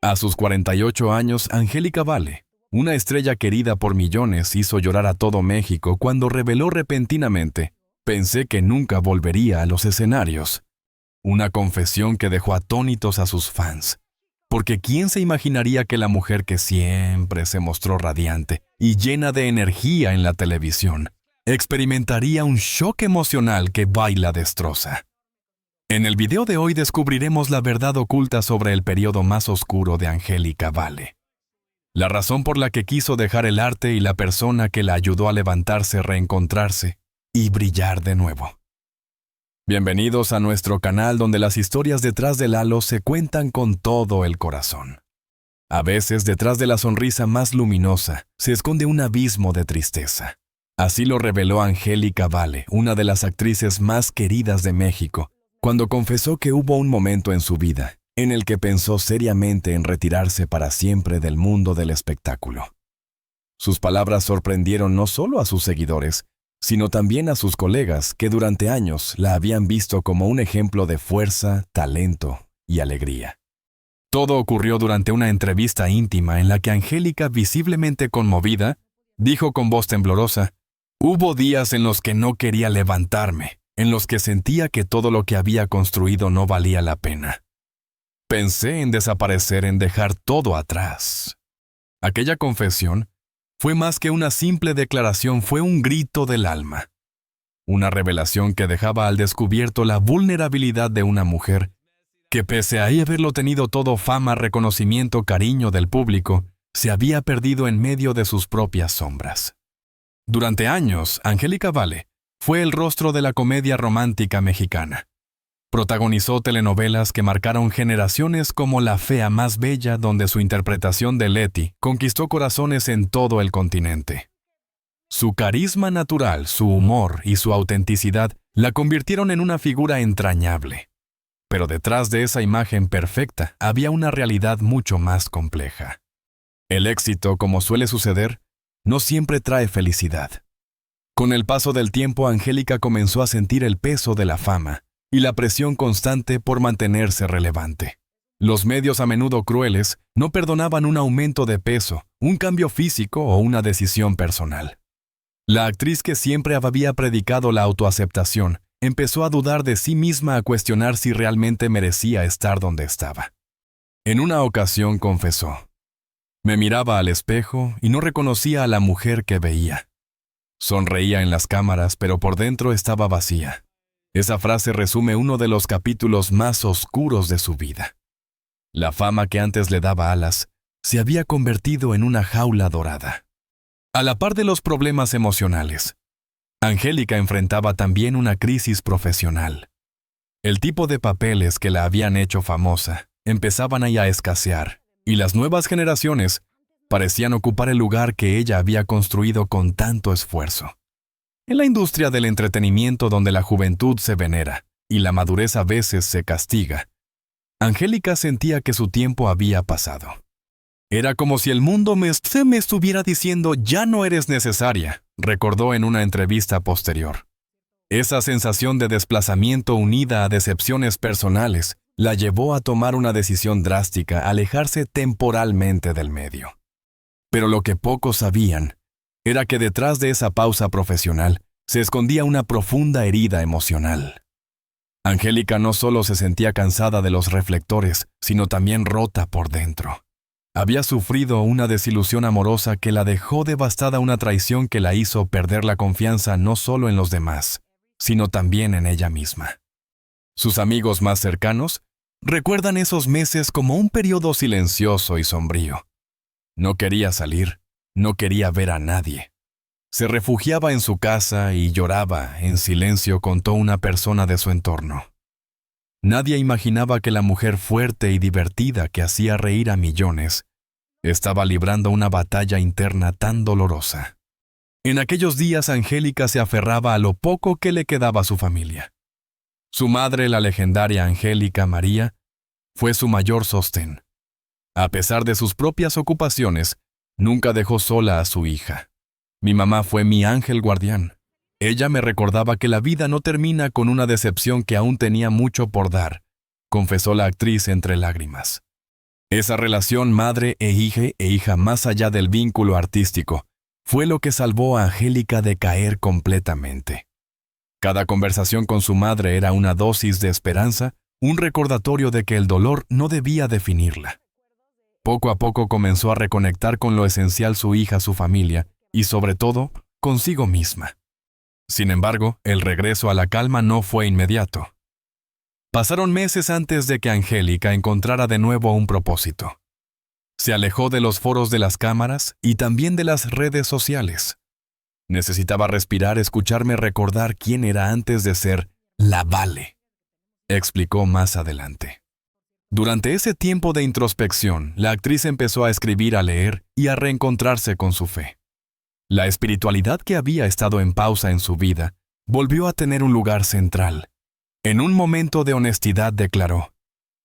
A sus 48 años, Angélica Vale, una estrella querida por millones, hizo llorar a todo México cuando reveló repentinamente: "Pensé que nunca volvería a los escenarios". Una confesión que dejó atónitos a sus fans. Porque ¿quién se imaginaría que la mujer que siempre se mostró radiante y llena de energía en la televisión experimentaría un shock emocional que baila destroza? En el video de hoy descubriremos la verdad oculta sobre el periodo más oscuro de Angélica Vale. La razón por la que quiso dejar el arte y la persona que la ayudó a levantarse, reencontrarse y brillar de nuevo. Bienvenidos a nuestro canal donde las historias detrás del halo se cuentan con todo el corazón. A veces, detrás de la sonrisa más luminosa, se esconde un abismo de tristeza. Así lo reveló Angélica Vale, una de las actrices más queridas de México, cuando confesó que hubo un momento en su vida en el que pensó seriamente en retirarse para siempre del mundo del espectáculo. Sus palabras sorprendieron no solo a sus seguidores, sino también a sus colegas que durante años la habían visto como un ejemplo de fuerza, talento y alegría. Todo ocurrió durante una entrevista íntima en la que Angélica, visiblemente conmovida, dijo con voz temblorosa: "Hubo días en los que no quería levantarme, en los que sentía que todo lo que había construido no valía la pena. Pensé en desaparecer, en dejar todo atrás". Aquella confesión fue más que una simple declaración, fue un grito del alma. Una revelación que dejaba al descubierto la vulnerabilidad de una mujer que, pese a haberlo tenido todo, fama, reconocimiento, cariño del público, se había perdido en medio de sus propias sombras. Durante años, Angélica Vale fue el rostro de la comedia romántica mexicana. Protagonizó telenovelas que marcaron generaciones como La fea más bella, donde su interpretación de Leti conquistó corazones en todo el continente. Su carisma natural, su humor y su autenticidad la convirtieron en una figura entrañable. Pero detrás de esa imagen perfecta había una realidad mucho más compleja. El éxito, como suele suceder, no siempre trae felicidad. Con el paso del tiempo, Angélica comenzó a sentir el peso de la fama y la presión constante por mantenerse relevante. Los medios, a menudo crueles, no perdonaban un aumento de peso, un cambio físico o una decisión personal. La actriz, que siempre había predicado la autoaceptación, empezó a dudar de sí misma, a cuestionar si realmente merecía estar donde estaba. En una ocasión confesó: "Me miraba al espejo y no reconocía a la mujer que veía. Sonreía en las cámaras, pero por dentro estaba vacía". Esa frase resume uno de los capítulos más oscuros de su vida. La fama, que antes le daba alas, se había convertido en una jaula dorada. A la par de los problemas emocionales, Angélica enfrentaba también una crisis profesional. El tipo de papeles que la habían hecho famosa empezaban a escasear, y las nuevas generaciones parecían ocupar el lugar que ella había construido con tanto esfuerzo. En la industria del entretenimiento, donde la juventud se venera y la madurez a veces se castiga, Angélica sentía que su tiempo había pasado. Era como si el mundo me estuviera diciendo: "Ya no eres necesaria", recordó en una entrevista posterior. Esa sensación de desplazamiento, unida a decepciones personales, la llevó a tomar una decisión drástica: alejarse temporalmente del medio. Pero lo que pocos sabían era que detrás de esa pausa profesional se escondía una profunda herida emocional. Angélica no solo se sentía cansada de los reflectores, sino también rota por dentro. Había sufrido una desilusión amorosa que la dejó devastada, una traición que la hizo perder la confianza no solo en los demás, sino también en ella misma. Sus amigos más cercanos recuerdan esos meses como un periodo silencioso y sombrío. No quería salir, no quería ver a nadie. Se refugiaba en su casa y lloraba en silencio, contó una persona de su entorno. Nadie imaginaba que la mujer fuerte y divertida, que hacía reír a millones, estaba librando una batalla interna tan dolorosa. En aquellos días, Angélica se aferraba a lo poco que le quedaba a su familia. Su madre, la legendaria Angélica María, fue su mayor sostén. A pesar de sus propias ocupaciones, nunca dejó sola a su hija. "Mi mamá fue mi ángel guardián. Ella me recordaba que la vida no termina con una decepción, que aún tenía mucho por dar", confesó la actriz entre lágrimas. Esa relación madre e hija más allá del vínculo artístico fue lo que salvó a Angélica de caer completamente. Cada conversación con su madre era una dosis de esperanza, un recordatorio de que el dolor no debía definirla. Poco a poco comenzó a reconectar con lo esencial su hija, su familia y, sobre todo, consigo misma. Sin embargo, el regreso a la calma no fue inmediato. Pasaron meses antes de que Angélica encontrara de nuevo un propósito. Se alejó de los foros de las cámaras y también de las redes sociales. Necesitaba respirar, escucharme recordar quién era antes de ser la Vale, explicó más adelante. Durante ese tiempo de introspección, la actriz empezó a escribir, a leer y a reencontrarse con su fe. La espiritualidad que había estado en pausa en su vida volvió a tener un lugar central. En un momento de honestidad declaró: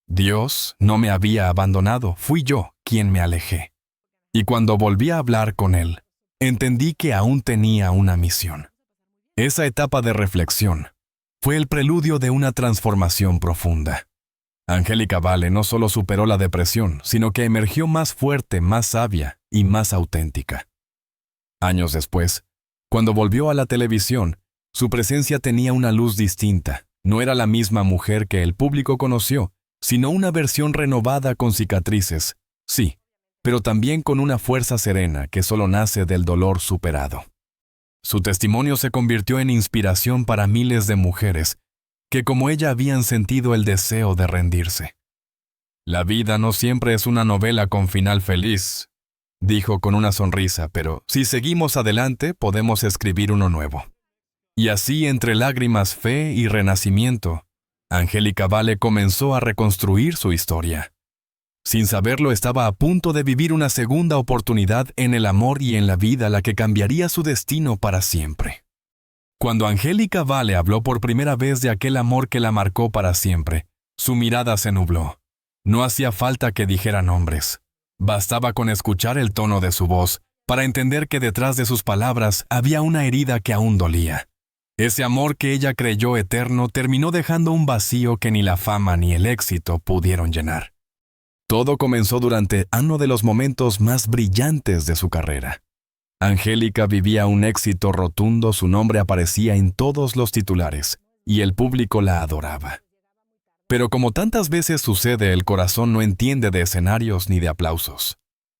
Dios no me había abandonado, fui yo quien me alejé. Y cuando volví a hablar con Él, entendí que aún tenía una misión. Esa etapa de reflexión fue el preludio de una transformación profunda. Angélica Vale no solo superó la depresión, sino que emergió más fuerte, más sabia y más auténtica. Años después, cuando volvió a la televisión, su presencia tenía una luz distinta. No era la misma mujer que el público conoció, sino una versión renovada con cicatrices, sí, pero también con una fuerza serena que solo nace del dolor superado. Su testimonio se convirtió en inspiración para miles de mujeres que como ella habían sentido el deseo de rendirse. La vida no siempre es una novela con final feliz, dijo con una sonrisa, pero si seguimos adelante podemos escribir uno nuevo. Y así, entre lágrimas, fe y renacimiento, Angélica Vale comenzó a reconstruir su historia. Sin saberlo, estaba a punto de vivir una segunda oportunidad en el amor y en la vida, la que cambiaría su destino para siempre. Cuando Angélica Vale habló por primera vez de aquel amor que la marcó para siempre, su mirada se nubló. No hacía falta que dijera nombres. Bastaba con escuchar el tono de su voz para entender que detrás de sus palabras había una herida que aún dolía. Ese amor que ella creyó eterno terminó dejando un vacío que ni la fama ni el éxito pudieron llenar. Todo comenzó durante uno de los momentos más brillantes de su carrera. Angélica vivía un éxito rotundo, su nombre aparecía en todos los titulares, y el público la adoraba. Pero como tantas veces sucede, el corazón no entiende de escenarios ni de aplausos.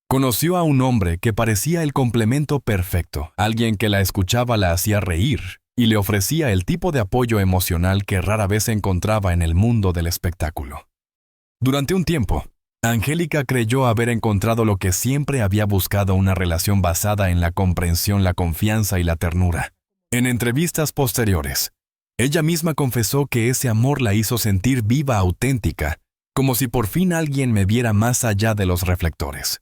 Conoció a un hombre que parecía el complemento perfecto, alguien que la escuchaba, la hacía reír, y le ofrecía el tipo de apoyo emocional que rara vez encontraba en el mundo del espectáculo. Durante un tiempo, Angélica creyó haber encontrado lo que siempre había buscado: una relación basada en la comprensión, la confianza y la ternura. En entrevistas posteriores, ella misma confesó que ese amor la hizo sentir viva, auténtica, como si por fin alguien me viera más allá de los reflectores.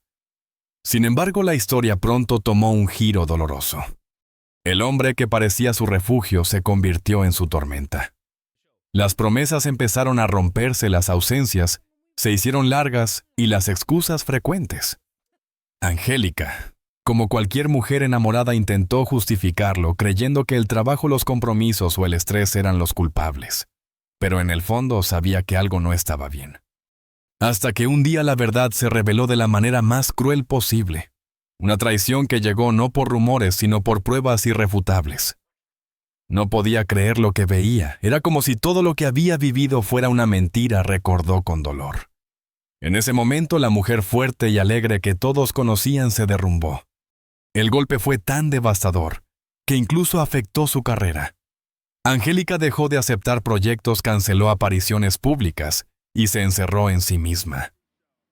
Sin embargo, la historia pronto tomó un giro doloroso. El hombre que parecía su refugio se convirtió en su tormenta. Las promesas empezaron a romperse, las ausencias se hicieron largas y las excusas frecuentes. Angélica, como cualquier mujer enamorada, intentó justificarlo, creyendo que el trabajo, los compromisos o el estrés eran los culpables. Pero en el fondo sabía que algo no estaba bien. Hasta que un día la verdad se reveló de la manera más cruel posible. Una traición que llegó no por rumores, sino por pruebas irrefutables. No podía creer lo que veía. Era como si todo lo que había vivido fuera una mentira, recordó con dolor. En ese momento, la mujer fuerte y alegre que todos conocían se derrumbó. El golpe fue tan devastador que incluso afectó su carrera. Angélica dejó de aceptar proyectos, canceló apariciones públicas y se encerró en sí misma.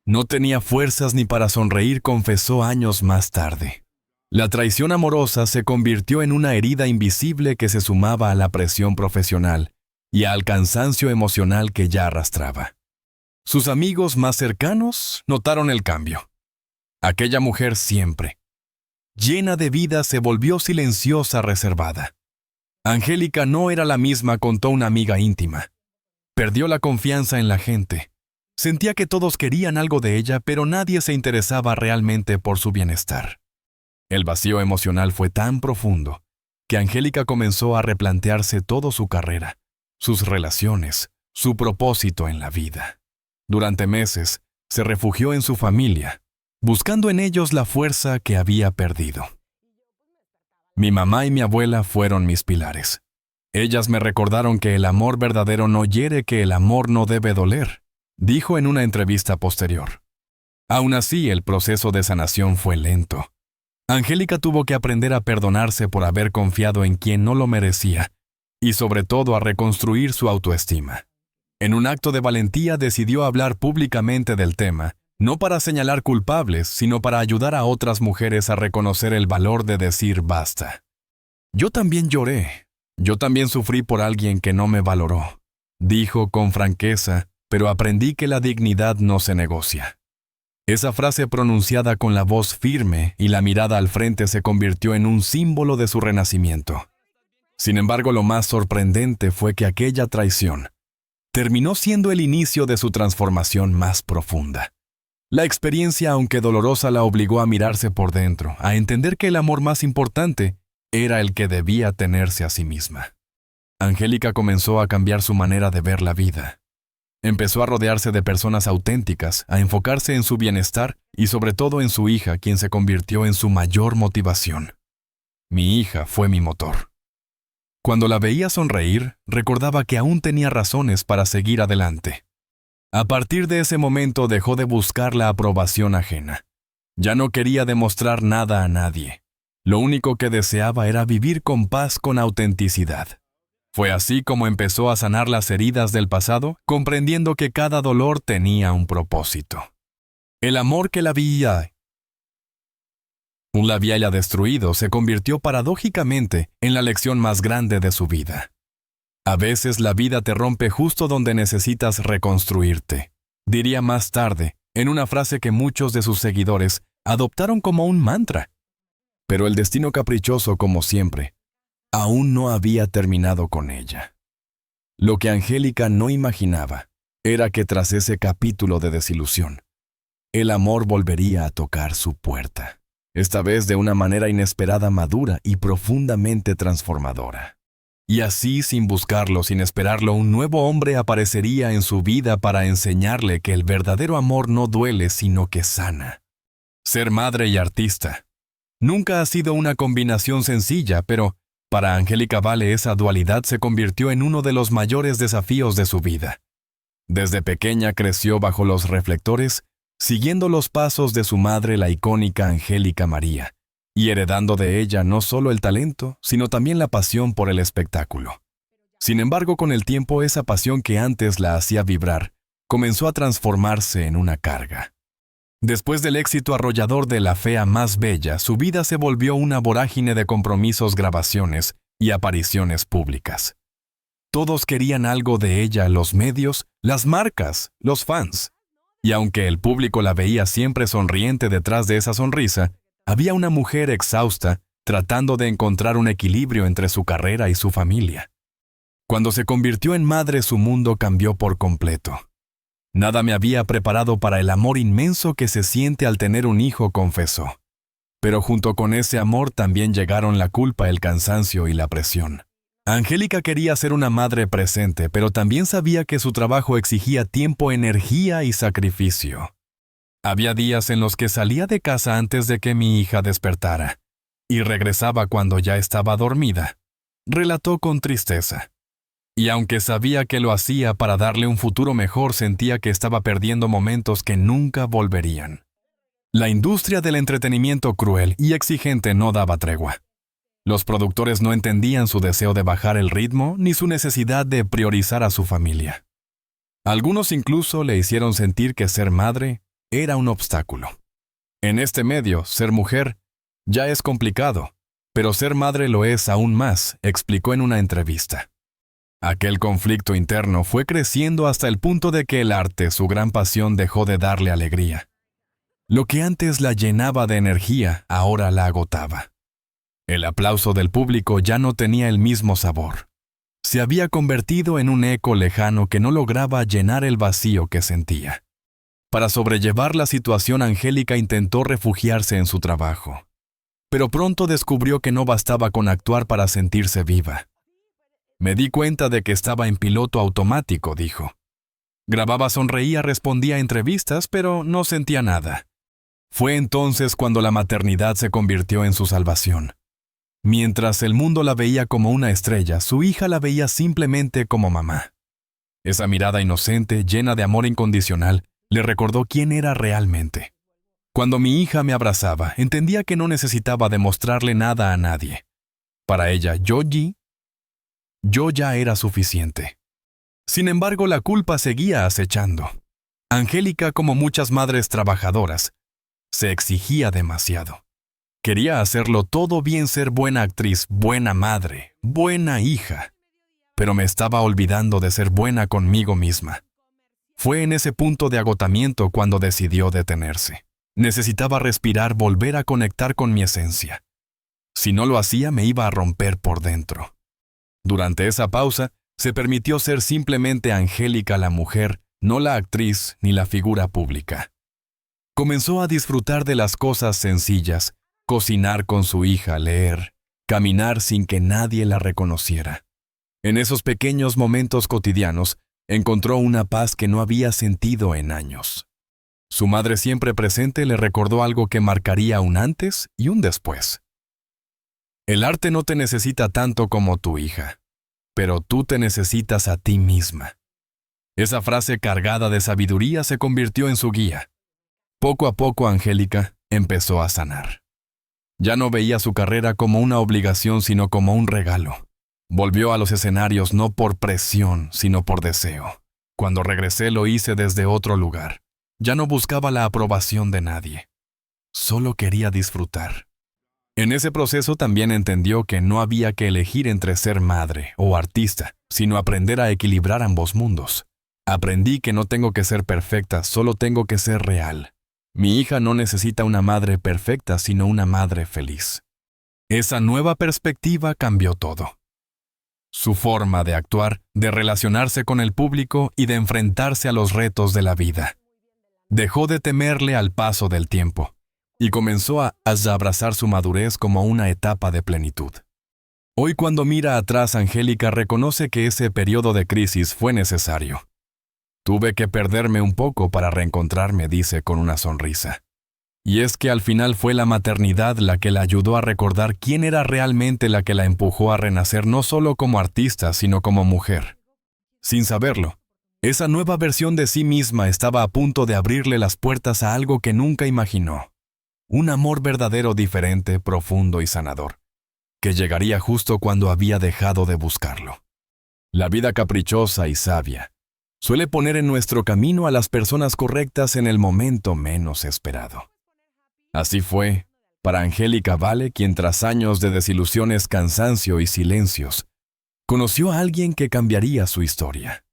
No tenía fuerzas ni para sonreír, confesó años más tarde. La traición amorosa se convirtió en una herida invisible que se sumaba a la presión profesional y al cansancio emocional que ya arrastraba. Sus amigos más cercanos notaron el cambio. Aquella mujer siempre llena de vida se volvió silenciosa, reservada. Angélica no era la misma, contó una amiga íntima. Perdió la confianza en la gente. Sentía que todos querían algo de ella, pero nadie se interesaba realmente por su bienestar. El vacío emocional fue tan profundo que Angélica comenzó a replantearse toda su carrera, sus relaciones, su propósito en la vida. Durante meses, Se refugió en su familia, buscando en ellos la fuerza que había perdido. Mi mamá y mi abuela fueron mis pilares. Ellas me recordaron que el amor verdadero no hiere, que el amor no debe doler, dijo en una entrevista posterior. Aún así, el proceso de sanación fue lento. Angélica tuvo que aprender a perdonarse por haber confiado en quien no lo merecía y sobre todo a reconstruir su autoestima. En un acto de valentía decidió hablar públicamente del tema, no para señalar culpables, sino para ayudar a otras mujeres a reconocer el valor de decir basta. Yo también lloré. Yo también sufrí por alguien que no me valoró, dijo con franqueza, pero aprendí que la dignidad no se negocia. Esa frase pronunciada con la voz firme y la mirada al frente se convirtió en un símbolo de su renacimiento. Sin embargo, lo más sorprendente fue que aquella traición terminó siendo el inicio de su transformación más profunda. La experiencia, aunque dolorosa, la obligó a mirarse por dentro, a entender que el amor más importante era el que debía tenerse a sí misma. Angélica comenzó a cambiar su manera de ver la vida. Empezó a rodearse de personas auténticas, a enfocarse en su bienestar y sobre todo en su hija, quien se convirtió en su mayor motivación. Mi hija fue mi motor. Cuando la veía sonreír, recordaba que aún tenía razones para seguir adelante. A partir de ese momento dejó de buscar la aprobación ajena. Ya no quería demostrar nada a nadie. Lo único que deseaba era vivir con paz, con autenticidad. Fue así como empezó a sanar las heridas del pasado, comprendiendo que cada dolor tenía un propósito. El amor que la había destruido se convirtió paradójicamente en la lección más grande de su vida. A veces la vida te rompe justo donde necesitas reconstruirte, diría más tarde, en una frase que muchos de sus seguidores adoptaron como un mantra. Pero el destino caprichoso, como siempre, aún no había terminado con ella. Lo que Angélica no imaginaba era que tras ese capítulo de desilusión, el amor volvería a tocar su puerta, esta vez de una manera inesperada, madura y profundamente transformadora. Y así, sin buscarlo, sin esperarlo, un nuevo hombre aparecería en su vida para enseñarle que el verdadero amor no duele, sino que sana. Ser madre y artista nunca ha sido una combinación sencilla, pero para Angélica Vale esa dualidad se convirtió en uno de los mayores desafíos de su vida. Desde pequeña creció bajo los reflectores, siguiendo los pasos de su madre, la icónica Angélica María, y heredando de ella no solo el talento, sino también la pasión por el espectáculo. Sin embargo, con el tiempo, esa pasión que antes la hacía vibrar, comenzó a transformarse en una carga. Después del éxito arrollador de La Fea Más Bella, su vida se volvió una vorágine de compromisos, grabaciones y apariciones públicas. Todos querían algo de ella, los medios, las marcas, los fans. Y aunque el público la veía siempre sonriente detrás de esa sonrisa, había una mujer exhausta tratando de encontrar un equilibrio entre su carrera y su familia. Cuando se convirtió en madre, su mundo cambió por completo. Nada me había preparado para el amor inmenso que se siente al tener un hijo, confesó. Pero junto con ese amor también llegaron la culpa, el cansancio y la presión. Angélica quería ser una madre presente, pero también sabía que su trabajo exigía tiempo, energía y sacrificio. Había días en los que salía de casa antes de que mi hija despertara y regresaba cuando ya estaba dormida, relató con tristeza. Y aunque sabía que lo hacía para darle un futuro mejor, sentía que estaba perdiendo momentos que nunca volverían. La industria del entretenimiento cruel y exigente no daba tregua. Los productores no entendían su deseo de bajar el ritmo ni su necesidad de priorizar a su familia. Algunos incluso le hicieron sentir que ser madre era un obstáculo. En este medio, ser mujer ya es complicado, pero ser madre lo es aún más, explicó en una entrevista. Aquel conflicto interno fue creciendo hasta el punto de que el arte, su gran pasión, dejó de darle alegría. Lo que antes la llenaba de energía, ahora la agotaba. El aplauso del público ya no tenía el mismo sabor. Se había convertido en un eco lejano que no lograba llenar el vacío que sentía. Para sobrellevar la situación, Angélica intentó refugiarse en su trabajo. Pero pronto descubrió que no bastaba con actuar para sentirse viva. Me di cuenta de que estaba en piloto automático, dijo. Grababa, sonreía, respondía a entrevistas, pero no sentía nada. Fue entonces cuando la maternidad se convirtió en su salvación. Mientras el mundo la veía como una estrella, su hija la veía simplemente como mamá. Esa mirada inocente, llena de amor incondicional, le recordó quién era realmente. Cuando mi hija me abrazaba, entendía que no necesitaba demostrarle nada a nadie. Para ella, yo ya era suficiente. Sin embargo, la culpa seguía acechando. Angélica, como muchas madres trabajadoras, se exigía demasiado. Quería hacerlo todo bien, ser buena actriz, buena madre, buena hija. Pero me estaba olvidando de ser buena conmigo misma. Fue en ese punto de agotamiento cuando decidió detenerse. Necesitaba respirar, volver a conectar con mi esencia. Si no lo hacía, me iba a romper por dentro. Durante esa pausa, se permitió ser simplemente Angélica la mujer, no la actriz ni la figura pública. Comenzó a disfrutar de las cosas sencillas, cocinar con su hija, leer, caminar sin que nadie la reconociera. En esos pequeños momentos cotidianos, encontró una paz que no había sentido en años. Su madre, siempre presente, le recordó algo que marcaría un antes y un después. El arte no te necesita tanto como tu hija, pero tú te necesitas a ti misma. Esa frase cargada de sabiduría se convirtió en su guía. Poco a poco, Angélica empezó a sanar. Ya no veía su carrera como una obligación, sino como un regalo. Volvió a los escenarios no por presión, sino por deseo. Cuando regresé, lo hice desde otro lugar. Ya no buscaba la aprobación de nadie. Solo quería disfrutar. En ese proceso también entendió que no había que elegir entre ser madre o artista, sino aprender a equilibrar ambos mundos. Aprendí que no tengo que ser perfecta, solo tengo que ser real. Mi hija no necesita una madre perfecta, sino una madre feliz. Esa nueva perspectiva cambió todo. Su forma de actuar, de relacionarse con el público y de enfrentarse a los retos de la vida. Dejó de temerle al paso del tiempo y comenzó a abrazar su madurez como una etapa de plenitud. Hoy, cuando mira atrás, Angélica reconoce que ese periodo de crisis fue necesario. Tuve que perderme un poco para reencontrarme, dice con una sonrisa. Y es que al final fue la maternidad la que la ayudó a recordar quién era realmente, la que la empujó a renacer no solo como artista, sino como mujer. Sin saberlo, esa nueva versión de sí misma estaba a punto de abrirle las puertas a algo que nunca imaginó. Un amor verdadero, diferente, profundo y sanador, que llegaría justo cuando había dejado de buscarlo. La vida caprichosa y sabia suele poner en nuestro camino a las personas correctas en el momento menos esperado. Así fue para Angélica Vale, quien tras años de desilusiones, cansancio y silencios, conoció a alguien que cambiaría su historia.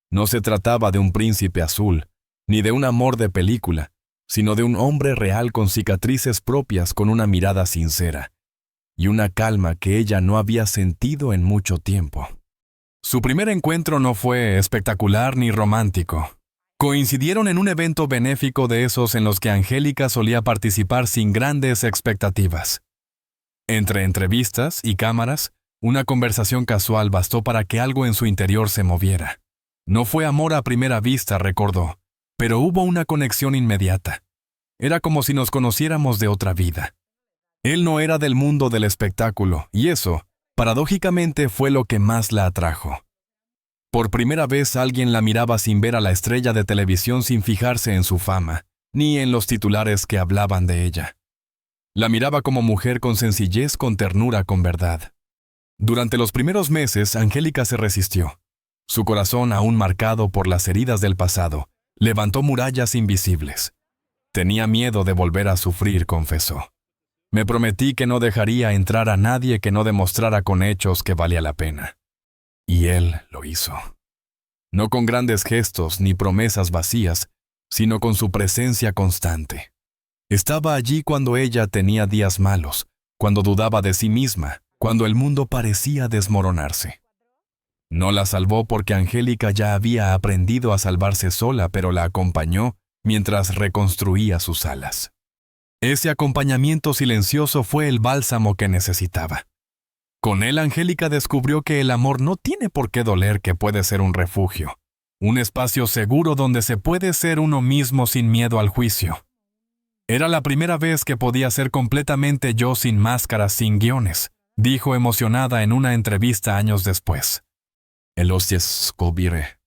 No se trataba de un príncipe azul, ni de un amor de película, sino de un hombre real con cicatrices propias, con una mirada sincera y una calma que ella no había sentido en mucho tiempo. Su primer encuentro no fue espectacular ni romántico. Coincidieron en un evento benéfico de esos en los que Angélica solía participar sin grandes expectativas. Entre entrevistas y cámaras, una conversación casual bastó para que algo en su interior se moviera. No fue amor a primera vista, recordó, pero hubo una conexión inmediata. Era como si nos conociéramos de otra vida. Él no era del mundo del espectáculo, y eso, paradójicamente, fue lo que más la atrajo. Por primera vez alguien la miraba sin ver a la estrella de televisión, sin fijarse en su fama, ni en los titulares que hablaban de ella. La miraba como mujer, con sencillez, con ternura, con verdad. Durante los primeros meses, Angélica se resistió. Su corazón, aún marcado por las heridas del pasado, levantó murallas invisibles. Tenía miedo de volver a sufrir, confesó. Me prometí que no dejaría entrar a nadie que no demostrara con hechos que valía la pena. Y él lo hizo. No con grandes gestos ni promesas vacías, sino con su presencia constante. Estaba allí cuando ella tenía días malos, cuando dudaba de sí misma, cuando el mundo parecía desmoronarse. No la salvó porque Angélica ya había aprendido a salvarse sola, pero la acompañó mientras reconstruía sus alas. Ese acompañamiento silencioso fue el bálsamo que necesitaba. Con él, Angélica descubrió que el amor no tiene por qué doler, que puede ser un refugio. Un espacio seguro donde se puede ser uno mismo sin miedo al juicio. Era la primera vez que podía ser completamente yo sin máscaras, sin guiones, dijo emocionada en una entrevista años después. El Scobire,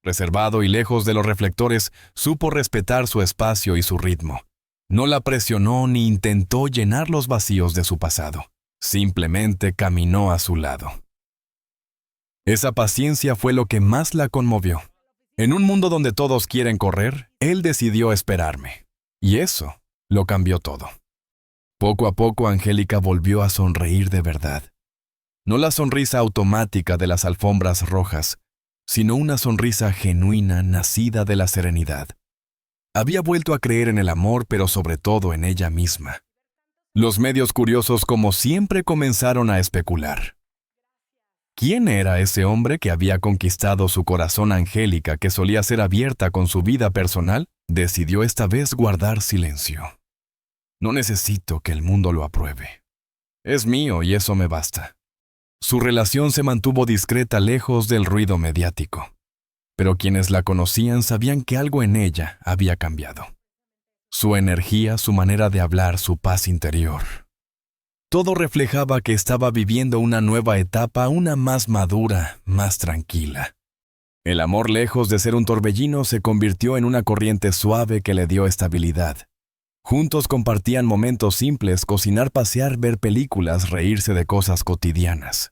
reservado y lejos de los reflectores, supo respetar su espacio y su ritmo. No la presionó ni intentó llenar los vacíos de su pasado. Simplemente caminó a su lado. Esa paciencia fue lo que más la conmovió. En un mundo donde todos quieren correr, él decidió esperarme. Y eso lo cambió todo. Poco a poco Angélica volvió a sonreír de verdad. No la sonrisa automática de las alfombras rojas, sino una sonrisa genuina nacida de la serenidad. Había vuelto a creer en el amor, pero sobre todo en ella misma. Los medios curiosos, como siempre, comenzaron a especular. ¿Quién era ese hombre que había conquistado su corazón? Angélica, que solía ser abierta con su vida personal, decidió esta vez guardar silencio. No necesito que el mundo lo apruebe. Es mío y eso me basta. Su relación se mantuvo discreta, lejos del ruido mediático. Pero quienes la conocían sabían que algo en ella había cambiado. Su energía, su manera de hablar, su paz interior. Todo reflejaba que estaba viviendo una nueva etapa, una más madura, más tranquila. El amor, lejos de ser un torbellino, se convirtió en una corriente suave que le dio estabilidad. Juntos compartían momentos simples, cocinar, pasear, ver películas, reírse de cosas cotidianas.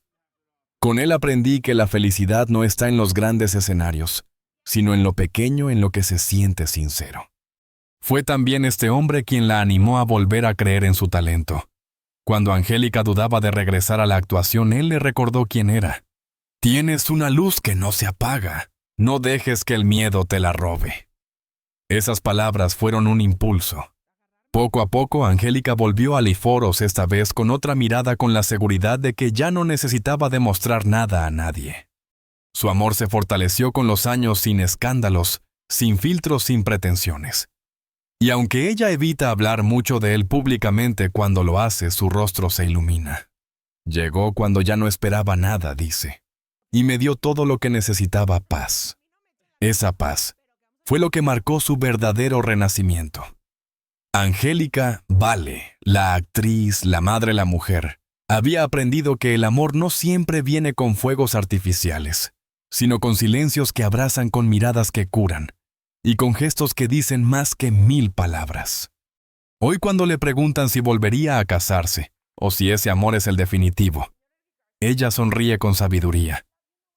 Con él aprendí que la felicidad no está en los grandes escenarios, sino en lo pequeño, en lo que se siente sincero. Fue también este hombre quien la animó a volver a creer en su talento. Cuando Angélica dudaba de regresar a la actuación, él le recordó quién era. Tienes una luz que no se apaga. No dejes que el miedo te la robe. Esas palabras fueron un impulso. Poco a poco, Angélica volvió a Liforos, esta vez con otra mirada, con la seguridad de que ya no necesitaba demostrar nada a nadie. Su amor se fortaleció con los años, sin escándalos, sin filtros, sin pretensiones. Y aunque ella evita hablar mucho de él públicamente, cuando lo hace, su rostro se ilumina. Llegó cuando ya no esperaba nada, dice, y me dio todo lo que necesitaba: paz. Esa paz fue lo que marcó su verdadero renacimiento. Angélica Vale, la actriz, la madre, la mujer, había aprendido que el amor no siempre viene con fuegos artificiales, sino con silencios que abrazan, con miradas que curan, y con gestos que dicen más que 1000 palabras. Hoy, cuando le preguntan si volvería a casarse, o si ese amor es el definitivo, ella sonríe con sabiduría.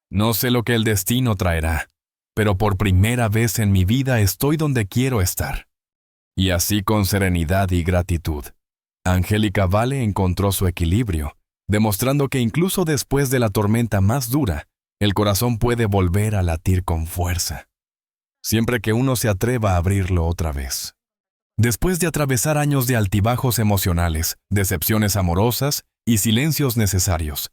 No sé lo que el destino traerá, pero por primera vez en mi vida estoy donde quiero estar. Y así, con serenidad y gratitud, Angélica Vale encontró su equilibrio, demostrando que incluso después de la tormenta más dura, el corazón puede volver a latir con fuerza, siempre que uno se atreva a abrirlo otra vez. Después de atravesar años de altibajos emocionales, decepciones amorosas y silencios necesarios,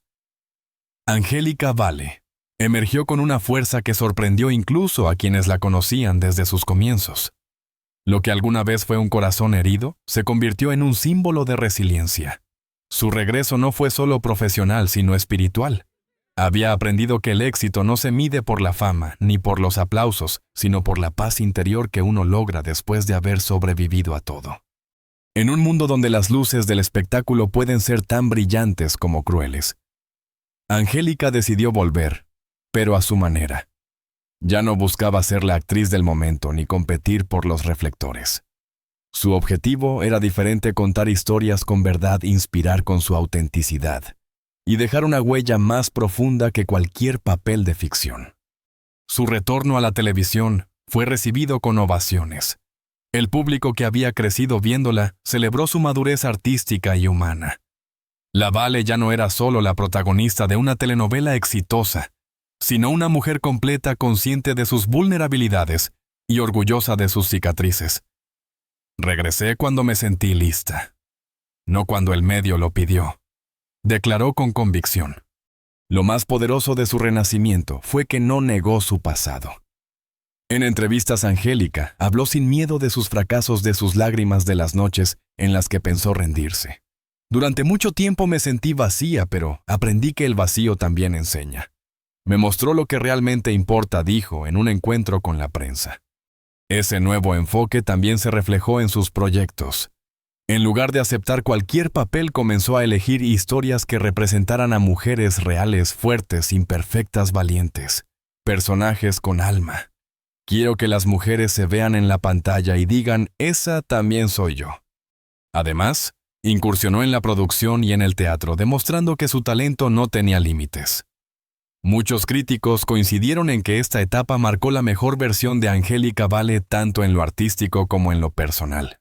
Angélica Vale emergió con una fuerza que sorprendió incluso a quienes la conocían desde sus comienzos. Lo que alguna vez fue un corazón herido, se convirtió en un símbolo de resiliencia. Su regreso no fue solo profesional, sino espiritual. Había aprendido que el éxito no se mide por la fama, ni por los aplausos, sino por la paz interior que uno logra después de haber sobrevivido a todo. En un mundo donde las luces del espectáculo pueden ser tan brillantes como crueles, Angélica decidió volver, pero a su manera. Ya no buscaba ser la actriz del momento ni competir por los reflectores. Su objetivo era diferente: contar historias con verdad, inspirar con su autenticidad y dejar una huella más profunda que cualquier papel de ficción. Su retorno a la televisión fue recibido con ovaciones. El público, que había crecido viéndola, celebró su madurez artística y humana. La Vale ya no era solo la protagonista de una telenovela exitosa, sino una mujer completa, consciente de sus vulnerabilidades y orgullosa de sus cicatrices. Regresé cuando me sentí lista, no cuando el medio lo pidió, declaró con convicción. Lo más poderoso de su renacimiento fue que no negó su pasado. En entrevistas, Angélica habló sin miedo de sus fracasos, de sus lágrimas, de las noches en las que pensó rendirse. Durante mucho tiempo me sentí vacía, pero aprendí que el vacío también enseña. Me mostró lo que realmente importa, dijo en un encuentro con la prensa. Ese nuevo enfoque también se reflejó en sus proyectos. En lugar de aceptar cualquier papel, comenzó a elegir historias que representaran a mujeres reales, fuertes, imperfectas, valientes. Personajes con alma. Quiero que las mujeres se vean en la pantalla y digan, esa también soy yo. Además, incursionó en la producción y en el teatro, demostrando que su talento no tenía límites. Muchos críticos coincidieron en que esta etapa marcó la mejor versión de Angélica Vale tanto en lo artístico como en lo personal.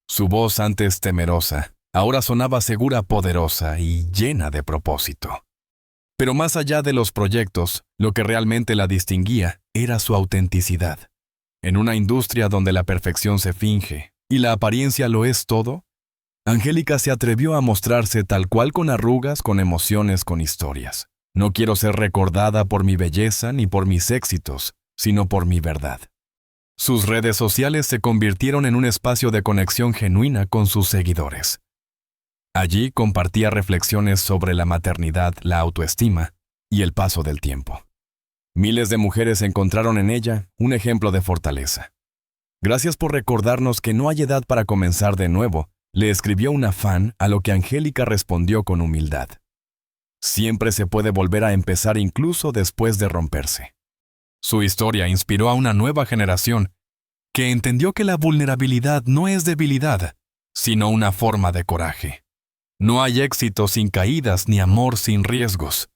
Su voz, antes temerosa, ahora sonaba segura, poderosa y llena de propósito. Pero más allá de los proyectos, lo que realmente la distinguía era su autenticidad. En una industria donde la perfección se finge y la apariencia lo es todo, Angélica se atrevió a mostrarse tal cual, con arrugas, con emociones, con historias. No quiero ser recordada por mi belleza ni por mis éxitos, sino por mi verdad. Sus redes sociales se convirtieron en un espacio de conexión genuina con sus seguidores. Allí compartía reflexiones sobre la maternidad, la autoestima y el paso del tiempo. Miles de mujeres encontraron en ella un ejemplo de fortaleza. Gracias por recordarnos que no hay edad para comenzar de nuevo, le escribió una fan, a lo que Angélica respondió con humildad. Siempre se puede volver a empezar, incluso después de romperse. Su historia inspiró a una nueva generación que entendió que la vulnerabilidad no es debilidad, sino una forma de coraje. No hay éxito sin caídas ni amor sin riesgos.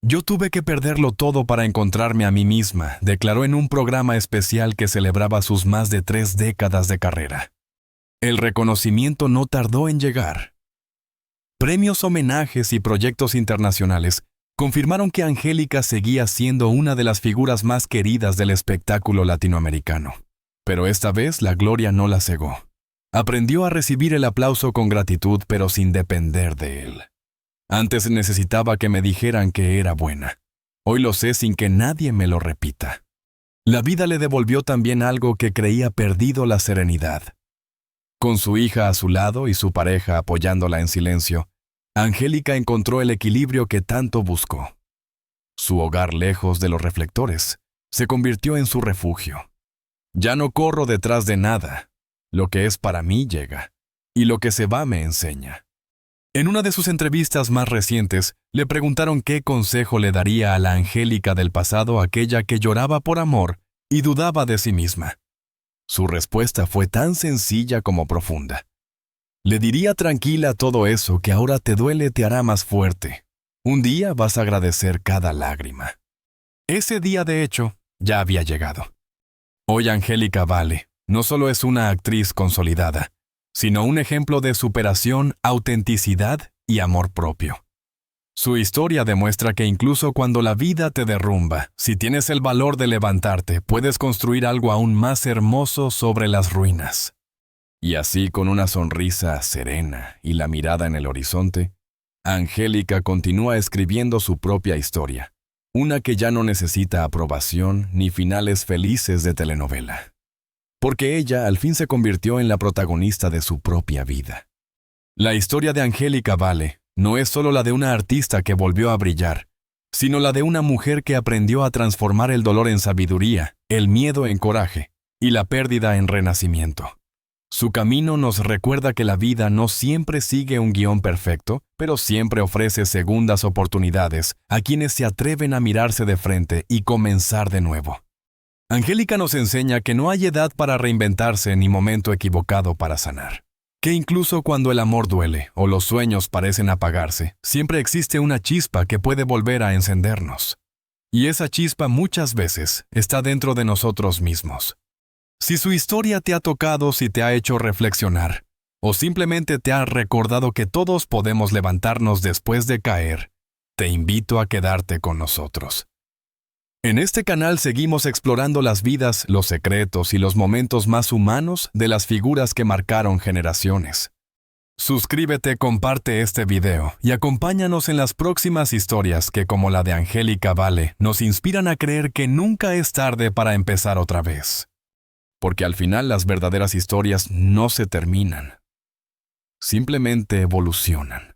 Yo tuve que perderlo todo para encontrarme a mí misma, declaró en un programa especial que celebraba sus más de 3 décadas de carrera. El reconocimiento no tardó en llegar. Premios, homenajes y proyectos internacionales confirmaron que Angélica seguía siendo una de las figuras más queridas del espectáculo latinoamericano. Pero esta vez la gloria no la cegó. Aprendió a recibir el aplauso con gratitud, pero sin depender de él. Antes necesitaba que me dijeran que era buena. Hoy lo sé sin que nadie me lo repita. La vida le devolvió también algo que creía perdido: la serenidad. Con su hija a su lado y su pareja apoyándola en silencio, Angélica encontró el equilibrio que tanto buscó. Su hogar, lejos de los reflectores, se convirtió en su refugio. Ya no corro detrás de nada. Lo que es para mí llega, y lo que se va me enseña. En una de sus entrevistas más recientes, le preguntaron qué consejo le daría a la Angélica del pasado, aquella que lloraba por amor y dudaba de sí misma. Su respuesta fue tan sencilla como profunda. Le diría: tranquila, todo eso que ahora te duele te hará más fuerte. Un día vas a agradecer cada lágrima. Ese día, de hecho, ya había llegado. Hoy Angélica Vale no solo es una actriz consolidada, sino un ejemplo de superación, autenticidad y amor propio. Su historia demuestra que incluso cuando la vida te derrumba, si tienes el valor de levantarte, puedes construir algo aún más hermoso sobre las ruinas. Y así, con una sonrisa serena y la mirada en el horizonte, Angélica continúa escribiendo su propia historia, una que ya no necesita aprobación ni finales felices de telenovela. Porque ella al fin se convirtió en la protagonista de su propia vida. La historia de Angélica Vale no es solo la de una artista que volvió a brillar, sino la de una mujer que aprendió a transformar el dolor en sabiduría, el miedo en coraje y la pérdida en renacimiento. Su camino nos recuerda que la vida no siempre sigue un guión perfecto, pero siempre ofrece segundas oportunidades a quienes se atreven a mirarse de frente y comenzar de nuevo. Angélica nos enseña que no hay edad para reinventarse ni momento equivocado para sanar. Que incluso cuando el amor duele o los sueños parecen apagarse, siempre existe una chispa que puede volver a encendernos. Y esa chispa muchas veces está dentro de nosotros mismos. Si su historia te ha tocado, si te ha hecho reflexionar, o simplemente te ha recordado que todos podemos levantarnos después de caer, te invito a quedarte con nosotros. En este canal seguimos explorando las vidas, los secretos y los momentos más humanos de las figuras que marcaron generaciones. Suscríbete, comparte este video y acompáñanos en las próximas historias que, como la de Angélica Vale, nos inspiran a creer que nunca es tarde para empezar otra vez. Porque al final las verdaderas historias no se terminan, simplemente evolucionan.